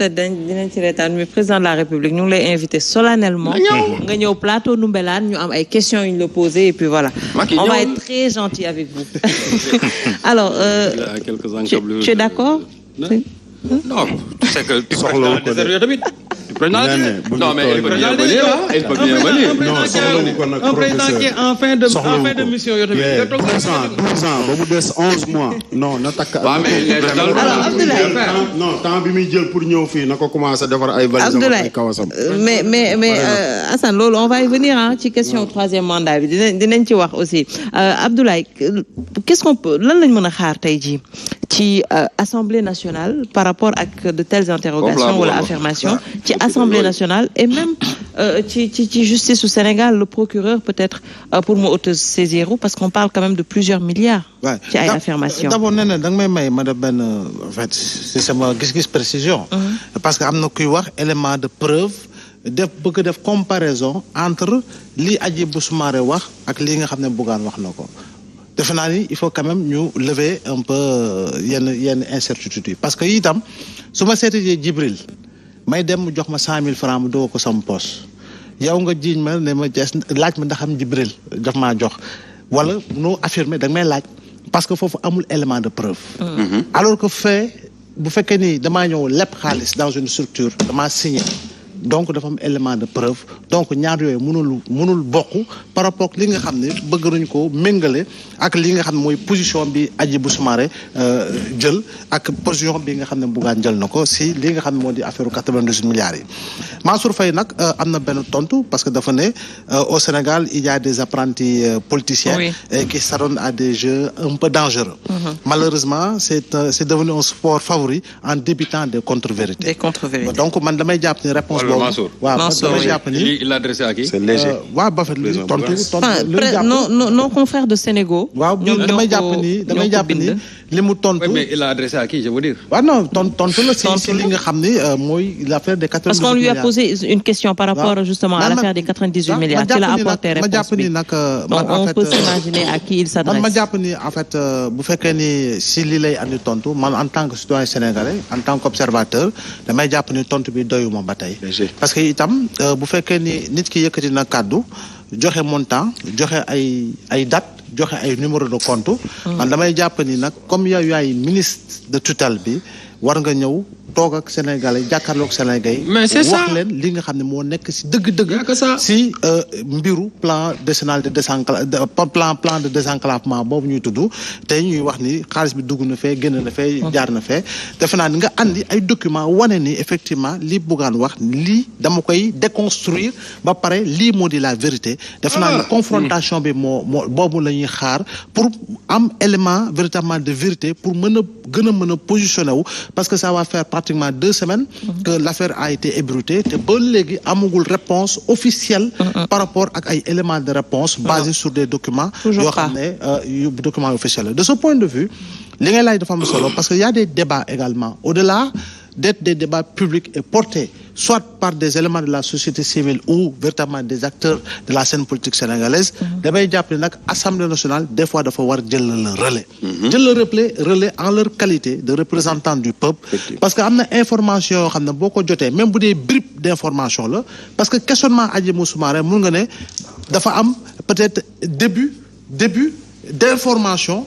peut-être dinañ ci reetaan mais président de la République ñu ngi lay invité solennellement nga ñëw plateau Ndoumbelane ñu am ay questions yu ñu la posé et puis voilà on va être très gentil avec vous alors tu es d'accord non c'est que non mais il peut bien venir il peut bien venir un président qui est en fin de mission yow tamit 12 ans ba mu des 11 mois non na takk alors Abdoulaye non temps bi muy jël pour ñëw fii na ko commencé defar ay valises ay kawasam mais Assane loolu on va y venir ci question troisième mandat bi dinañ ci wax aussi Abdoulaye qu'est-ce qu'on peut lan lañ mën a xaar tey jii ci Assemblée nationale par rapport ak de telles interrogations wala affirmations ci Assemblée nationale et même ci justice au Sénégal le procureur peut-être pour mu auto-saisir parce qu'on parle quand même de plusieurs milliards ci ay affirmations d'abord nee na da nga may ma def benn en fait c'est sama gis-gis précision parce que am na kuy wax élément de preuve bëgg def comparaison entre li Hadjibou Soumaré wax ak li nga xam ne Bougane wax na ko defe naa ni il faut quand même ñu lever un peu yenn incertitudes yi parce que itam su ma seetee Djibril may dem mu jox ma 100 000 francs mu doo ko sama poche yow nga jiiñ ma ne ma jees laaj ma ndax am Djibril daf maa jox wala noo affirmer da nga may laaj parce que foofu amul élément de preuve alors que fait bu fekkee ni damaa ñëw lépp xaalis dans une structure damaa signé donc dafa am élément de preuve donc ñaar yooyu mënul bokk par rapport ak li nga xam ne bëgg nañu ko méngale ak li nga xam ne mooy position bi Hadjibou Soumaré jël ak position bi nga xam ne Bougane jël na ko si li nga xam ne moo di affaire 98 milliards yi Mansour Faye nag am na benn tontu parce que dafa ne au Sénégal il y a des apprentis politiciens qui s'adonnent à des jeux un peu dangereux malheureusement c'est devenu un sport favori en débitant des contre-vérités donc man damay jàpp ni réponse Mansour il l'a adressé à qui c'est léger waaw ba fa tontu nos confrères de Sénégal waaw damay jàpp ni li mu tontu mais il l'a adressé à qui je veux dire waaw non tontu la si li nga xam ni mooy l'affaire des 98 milliards parce qu'on lui a posé une question par rapport justement à l'affaire des 98 milliards qui l'a apporté réponse ma jàpp ni nag on peut s'imaginer à qui il s'adresse ma jàpp ni en fait bu fekkee ni si li lay andi tontu man en tant que citoyen sénégalais en tant qu'observateur damay jàpp ni tontu bi doyuma ba tey parce que itam bu fekkee ni nit ki yëkkati na kàddu joxe montant joxe ay date joxe ay numéro de compte man damay jàpp ni nag comme yow yaay ministre de tutelle bi war nga ñëw toog ak Sénégalais jàkkaarloog Sénégalais wax leen li nga xam ne moo nekk si dëgg-dëgg si mbiru plan décennal de plan de désenclavement boobu ñuy tudd tey ñuy wax ni xaalis bi dugg na fee génn na fee jaar na fee defe naa ni nga andi ay documents wane ni effectivement li Bougane wax lii dama koy déconstruire ba pare lii moo di la vérité defe naa ni confrontation bi moo boobu la ñuy xaar pour am élément véritablement de vérité pour mën a gën a mën a positionner wu parce que ça va faire pratiquement 2 semaines que l'affaire a été ébruitée te ba léegi amagul réponse officielle par rapport ak ay éléments de réponse basés sur des documents yoo xam ne yu documents officiels de ce point de vue li ngay laaj dafa am solo parce que y a des débats également au-delà d'être des débats publics et portés soit par des éléments de la société civile ou véritablement des acteurs de la scène politique sénégalaise damay jàpp ne nag Assemblée nationale des fois dafa war jël le relais jël le relais en leur qualité de représentants du peuple parce que am na information yoo xam ne boo ko jotee même bu dee bribe d'information la parce que questionnement Hadjibou Soumaré mun nga ne dafa am peut-être début d'information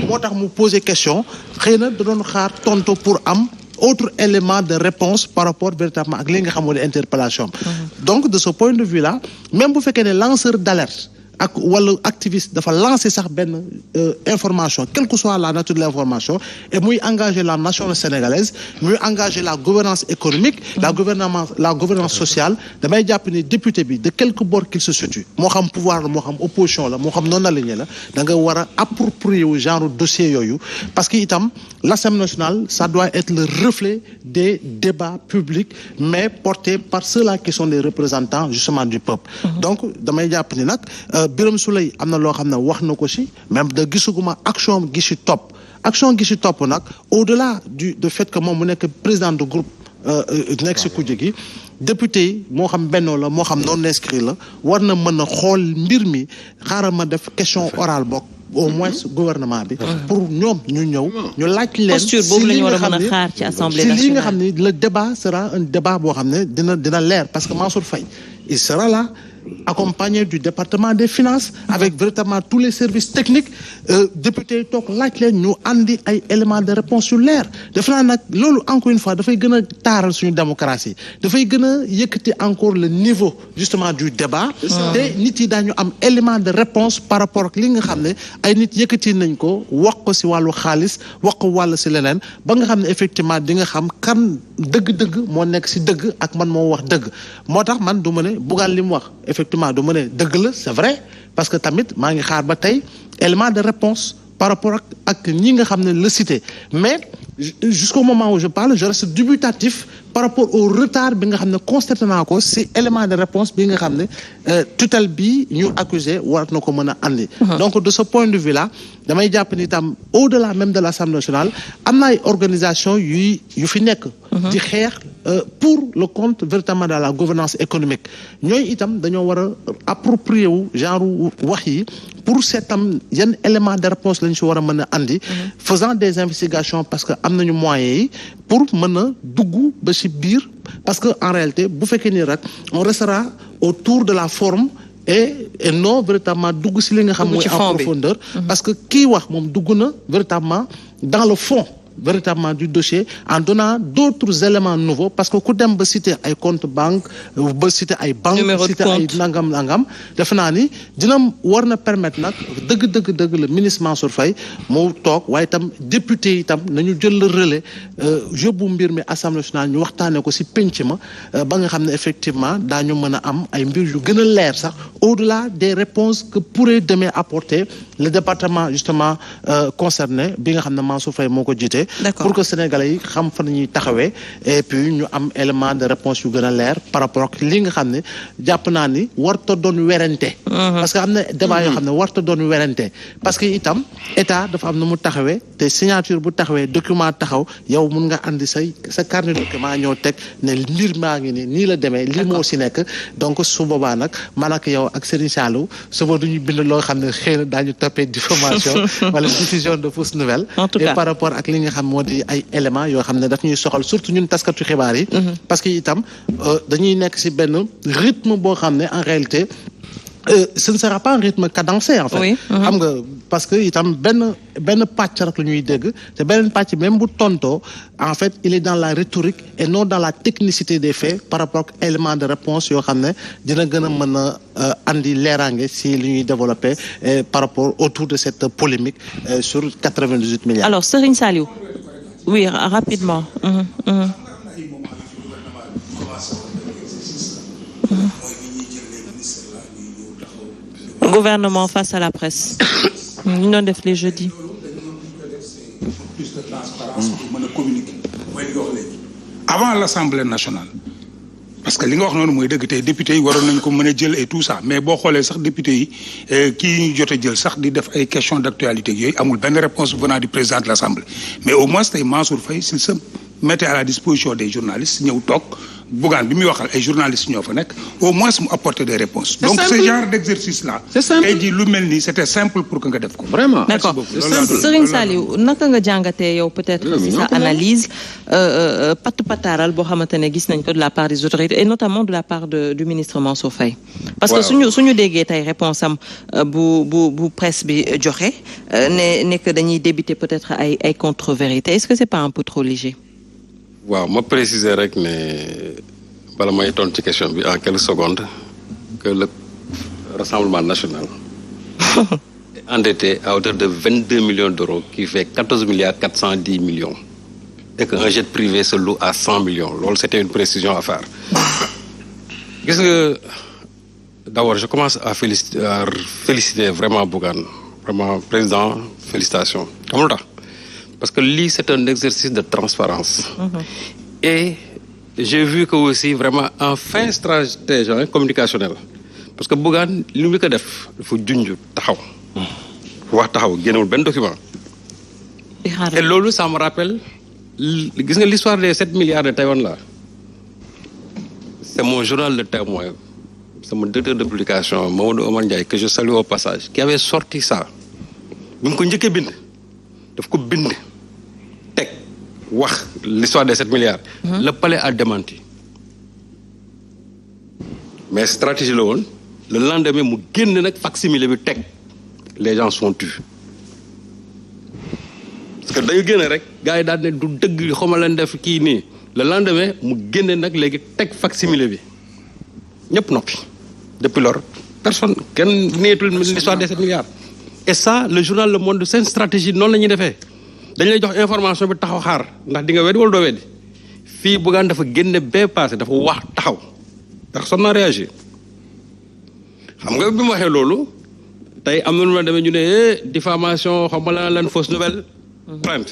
moo tax mu poser question xëy na da doon xaar tontu pour am autre élément de réponse par rapport véritablement ak li nga xam ne interpellation donc de ce point de vue là même bu fekkee ne lanceur d'alerte ak wala activiste dafa lancer sax benn information quelle que soit la nature de l'information et muy engager la nation sénégalaise muy engager la gouvernance économique la gouvernance sociale damay jàpp ni député bi de quelque bord qu'il se situe moo xam pouvoir la moo xam opposition la moo xam non aligné la da nga war a approprier wu genre dossier yooyu parce que itam l'Assemblée nationale ça doit être le reflet des débats publics mais portés par ceux-là qui sont les représentants justement du peuple donc damay jàpp ni nag Birame Souleye am na loo xam ne wax na ko ci même de gisuguma action gi ci topp nag au-delà du fait que moom mu nekk président de groupe nekk ci kujje gi député yi moo xam bennoo la moo xam non inscrit la war na mën a xool mbir mi xaaral ma def question orale bokk au moins gouvernement bi pour ñoom ñu ñëw ñu laaj leen posture boobu la ñu war a mën a xaar ci assemblée nationale si li nga xam ne le débat sera un débat boo xam ne dina leer parce que Mansour Faye il sera là accompagné du département des finances avec véritablement tous les services techniques députés yi toog laaj leen ñu andi ay éléments de réponse yu leer def naa nag loolu encore une fois dafay gën a taaral suñu démocratie dafay gën a yëkkati encore le niveau justement du débat te nit yi daañu am élément de réponse par rapport ak li nga xam ne ay nit yëkkati nañ ko wax ko si wàllu xaalis wax ko wàll si leneen ba nga xam ne effectivement di nga xam kan dëgg-dëgg moo nekk si dëgg ak man moo wax dëgg moo tax man du ma ne Bougane li mu wax effectivement du ma ne dëgg la c'est vrai parce que tamit maa ngi xaar ba tey élément de réponse par rapport ak ñi nga xam ne la cité mais jusqu'au moment où je parle je reste dubitatif par rapport au retard bi nga xam ne constaté naa ko si élément de réponse bi nga xam ne tutelle bi ñu accusé war na ko mën a andi donc de ce point de vue là damay jàpp ni tam au-delà même de l'Assemblée nationale am na ay organisation yu fi nekk di xeex pour le compte véritablement de la gouvernance économique ñooy itam dañoo war a approprier wu genre wax yi pour seetam yan élément de réponse lañ si war a mën a andi faisant des investigations parce que am nañu moyens yi pour mën a dugg ba si biir parce que en réalité bu fekkee ni rek on restera autour de la forme et non véritablement dugg si li nga xam mooy en profondeur parce que kii wax moom dugg na véritablement dans le fond véritablement du dossier en donnant d'autres éléments nouveaux parce que ku dem ba citer ay compte banque ba citer ay banque citer ay nangam def naa ni dina war na permettre nag dëgg le ministre Mansour Faye moo toog waaye itam député yi itam nañu jël le relais yóbbu mbir mi Assemblée nationale ñu waxtaanee ko si penc ma ba nga xam ne effectivement daañu mën a am ay mbir yu gën a leer sax au-delà des réponses que pourrait demain apporter le département justement concerné bi nga xam ne Mansour Faye moo ko jiite pour que sénégalais yi xam fa nañuy taxawee et puis ñu am élément de réponse yu gën a leer par rapport ak li nga xam ne jàpp naa ni warta doon werante parce que am na débat yoo xam ne warta doon werante parce que itam état dafa am na mu taxawee te signature bu taxawee document taxaw yow mun nga andi sa carnet document ñoo teg ne mbir maa ngi nii la demee lii moo si nekk donc su boobaa nag man ak yow ak Serigne Saliou suba duñu bind loo xam ne xëy na daañu toppee diffamation wala diffusion de fausses nouvelles et par rapport ak li nga xam moo di ay éléments yoo xam ne daf ñuy soxal surtout ñun taskatu xibaar yi parce que itam dañuy nekk si benn rythme boo xam ne en réalité ce ne sera pas un rythme cadencé en fait xam nga parce que itam benn pàcc rek la ñuy dégg te beneen pàcc même bu tontoo en fait il est dans la rhétorique et non dans la technicité des faits par rapport ak élément de réponse yoo xam ne dina gën a mën a andi leeraange si li ñuy développé par rapport autour de cette polémique sur 98 milliards. Alors Serigne Saliou oui rapidement. Gouvernement face à la presse ñu doon def les jeudis. Plus de transparence pour mën a communiquer mooy li nga wax léegi avant l'Assemblée nationale parce que li nga wax noonu mooy dëgg tey député yi waroon nañ ko mën a jël et tout ça mais boo xoolee sax député yi kii ñu jot a jël sax di def ay questions d'actualité yooyu amul benn réponse venant du président de l'Assemblée mais au moins tey Mansour Faye s'il se mettait à la disposition des journalistes ñëw toog Bougane bi muy waxal ay journalistes ñoo fa nekk au moins mu apporter des réponses. Donc ce genre d'exercice là. C'est simple tey jii lu mel nii c'était simple pour que nga def ko. Vraiment. D'accord Serigne Saliou naka nga jàngatee yow peut-être si sa analyse pataaral boo xamante ne gis nañ ko de la part des autorités et notamment de la part du ministre Mansour Faye. Parce que suñu déggee tey réponse am bu presse bi joxe ne que dañuy débiter peut-être ay contre-vérités est-ce que c'est pas un peu trop léger. waaw ma préciser rek ne bala may tontu ci question bi en quelques secondes que le Rassemblement national est endetté à hauteur de 22 millions d'euros qui fait 14 milliards 410 millions et qu'un jet privé se loue à 100 millions loolu c'était une précision à faire gis nga d'abord je commence à féliciter vraiment Bougane vraiment président félicitations xam nga lu tax parce que lii c'est un exercice de transparence et j'ai vu que aussi vraiment un fin stratège communicationnel parce que Bougane li mu ko def dafa junj taxaw wax taxaw génnewul benn document et loolu ça me rappelle gis nga l'histoire des 7 milliards de Taïwan là c'est mon journal Le Témoin c'est mon directeur de publication Mamadou Omar Ndiaye que je salue au passage qui avait sorti ça bi mu ko njëkkee bind daf ko bind teg wax l'histoire des 7 milliards. Le palais a démenti. mais stratégie la woon le lendemain mu génn nag facsimilé bi teg les gens sont tus parce que dañu génn rek gars yi daal ne du dëgg xawma leen def kii nii le lendemain mu génn nag léegi teg facsimilé bi ñëpp noppi depuis lors personne kenn neetul l'histoire des 7 milliards. et ça le journal Le Monde seen stratégie noonu la ñuy defee dañ lay jox information bi taxaw xaar ndax di nga weddi wala doo weddi fii Bougane dafa génne bee passé dafa wax taxaw personne n'a réagi xam nga bi mu waxee loolu tey am na lu ma demee ñu ne diffamation xam nga lan fausse nouvelle plainte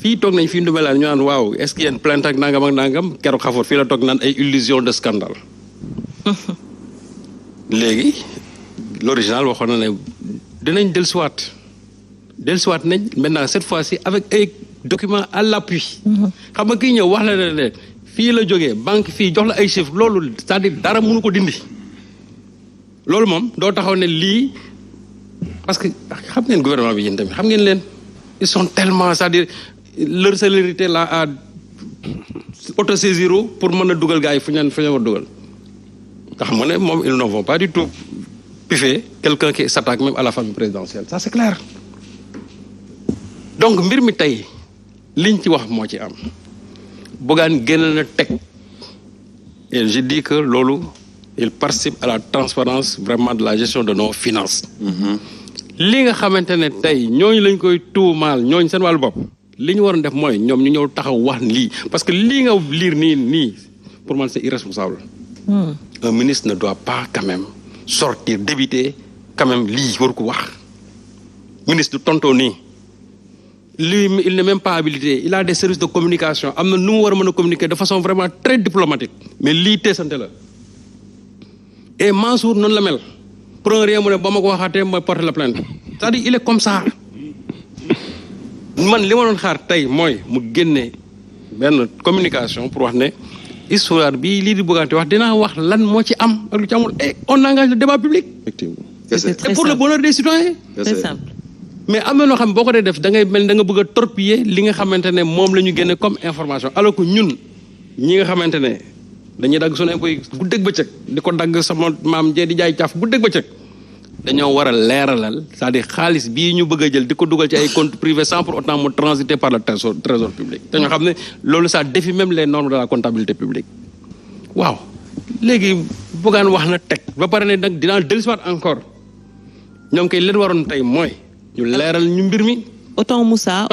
fii toog nañ fii ndumbelaan ñu naan waaw est-ce que yéen plainte ak nangam keroog xafoor fii la toog naan ay illusion de scandale léegi l'original waxoon na ne dinañ dellusiwaat nañ maintenant cette fois-ci avec ay documents à l'appui xam nga kii ñëw wax la ne fii la jógee banque fii jox la ay chiffres loolu c'est-à-dire dara mënu ko dindi loolu moom doo taxaw ne lii parce que xam ngeen gouvernement bi yéen tamit xam ngeen leen ils sont tellement c'est-à-dire leur célérité là à autosaisir pour mën a dugal gars yi fu ñu war dugal nga xam nga ne moom ils ne vont pas du tout piffer quelqu'un qui s'attaque même à la famille présidentielle ça c'est clair donc mbir mi tey liñ ci wax moo ci am Bougane génn na teg et je dis que loolu il participe à la transparence vraiment de la gestion de nos finances li nga xamante ne tey ñooñu lañ koy tuumaal ñooñu seen wàllu bopp li ñu waroon def mooy ñoom ñu ñëw taxaw wax lii parce que lii nga lire nii pour man c'est irresponsable un ministre ne doit pas quand même sortir débiter quand même lii waru ko wax ministre du tontoo nii lui il n'est même pas habilité il a des services de communication am na nu mu war a mën a communiquer de façon vraiment très diplomatique mais lii teesante la et Mansour noonu la mel pour un rien mu ne ba ma ko waxaatee mooy porter la plainte c'est-à-dire il est comme ça man li ma doon xaar tey mooy mu génne benn communication pour wax ne histoire bi lii di bëggante wax dinaa wax lan moo ci am ak lu ci amul et on engage le débat public effectivement et pour le bonheur des citoyens c'est simple mais am na loo xam boo ko dee def da ngay mel da nga bëgg a torpiller li nga xamante ne moom la ñu génne comme information alors que ñun ñi nga xamante ne dañuy dagg suñu impôt yi guddeeg bëccëg di ko dagg sama maam jee di jaay caaf guddeeg bëccëg dañoo war a leeralal c'est-à-dire xaalis bii ñu bëgg a jël di ko dugal ci ay comptes privés sans pour autant mu transiter par le trésor public dañoo xam ne loolu ça défie même les normes de la comptabilité publique waaw léegi Bougane wax na teg ba pare ne nag dinaa dellusiwaat encore ñoom kay leen waroon tey mooy ñu leeral ñu mbir mi autant Moussa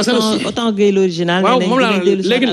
autant Gueye l'original waaw moom laa léegi